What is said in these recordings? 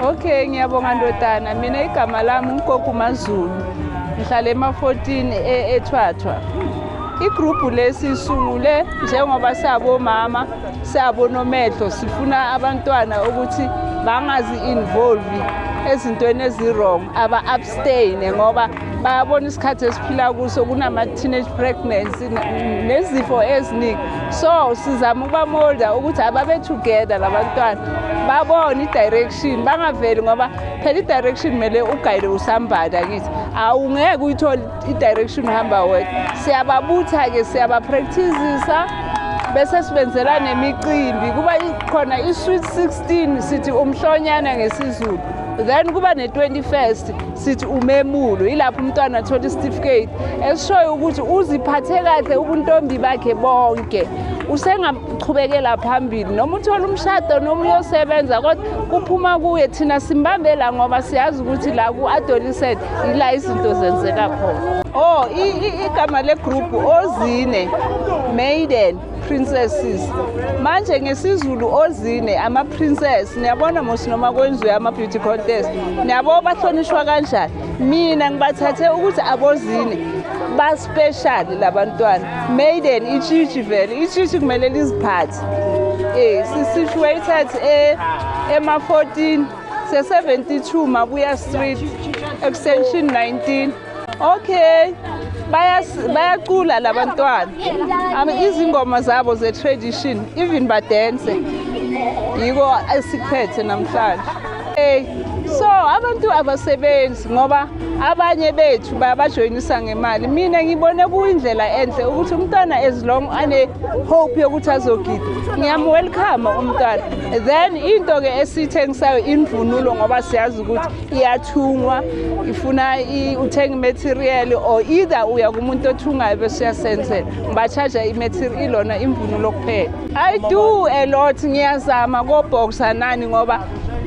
Okay, ngiyabonga ndodana. Mina igama lami uGogo Mazulu. Ngihlala ema-14 eThwathwa. Igroup lesisungule njengoba sabomama, sabonomehlo, sifuna abantwana ukuthi bangazi involve ezintweni ezirong, aba-abstain ngoba bayabona isikhathi esiphila kuso kunama-teenage pregnancy nezifo eziningi. So sizama ukubamolda ukuthi ababe together labantwana babone i-direction, bangaveli ngoba phela i-direction kumele ugayide usambada kithi. Awungeke uyithole i-direction uhamba wedwa. Siyababutha-ke, siyabapracticisa bese sibenzela nemicimbi. Kuba khona i-sweet 16 sithi umhlonyana ngesizulu. Then kuba ne-21st sithi umemulo. Ilapho umntwana athola i-certificate esishoyo ukuthi uziphathe kahle ubuntombi bakhe bonke. Usengaqhubekela phambili noma uthola umshado noma uyosebenza kodwa kuphuma kuye, thina simbambela ngoba siyazi ukuthi la ku-adolescent ila izinto zenzeka khona. Oh, igama le-group Ozine Maiden Princesses. Manje ngesizulu Ozine ama-princess. Niyabona mos noma kwenziwe ama-beauty contest. Niyabo bahlonishwa kanjani? Mina ngibathathe ukuthi abozine ba special labantwana. Maiden ichichi vele, ichichi kumele liziphathe. Situated ema-14 se-72 Mabuya Street extension 19. Okay, bayacula labantwana. Izingoma zabo ze-tradition, even badance. Yiko esikuphethe namhlanje. So abantu abasebenzi ngoba abanye bethu bayabajoyinisa ngemali. Mina ngibone kuyindlela enhle ukuthi umntwana as long ane hope yokuthi azogida, ngiyamwelcome umntwana. Then into ke esithengisayo imvunulo ngoba siyazi ukuthi iyathungwa, ifuna uthenga material or either uya kumuntu othungayo bese uyasenzela. Ngibacharge imaterial ilona imvunulo kuphela. I do a lot, ngiyazama ko boxa nani ngoba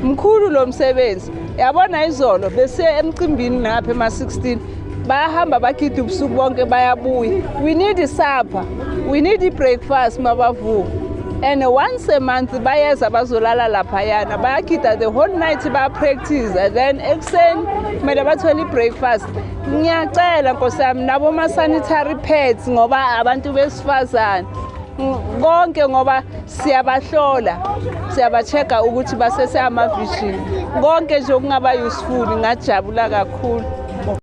mkhulu lo msebenzi. Yabona izolo bese emcimbini ngapha ema-16 bayahamba bagida ubusuku bonke bayabuya. We need supper, we need breakfast mabavuka. And once a month bayeza bazolala laphayana, bayagida the whole night baya-practice. Then ekuseni kumele bathole breakfast. Ngiyacela Nkosi yami nabo ma-sanitary pads ngoba abantu besifazane konke ngoba siyabahlola, siyaba-check-a ukuthi basese ama-vision. Konke nje okungaba useful ngajabula kakhulu.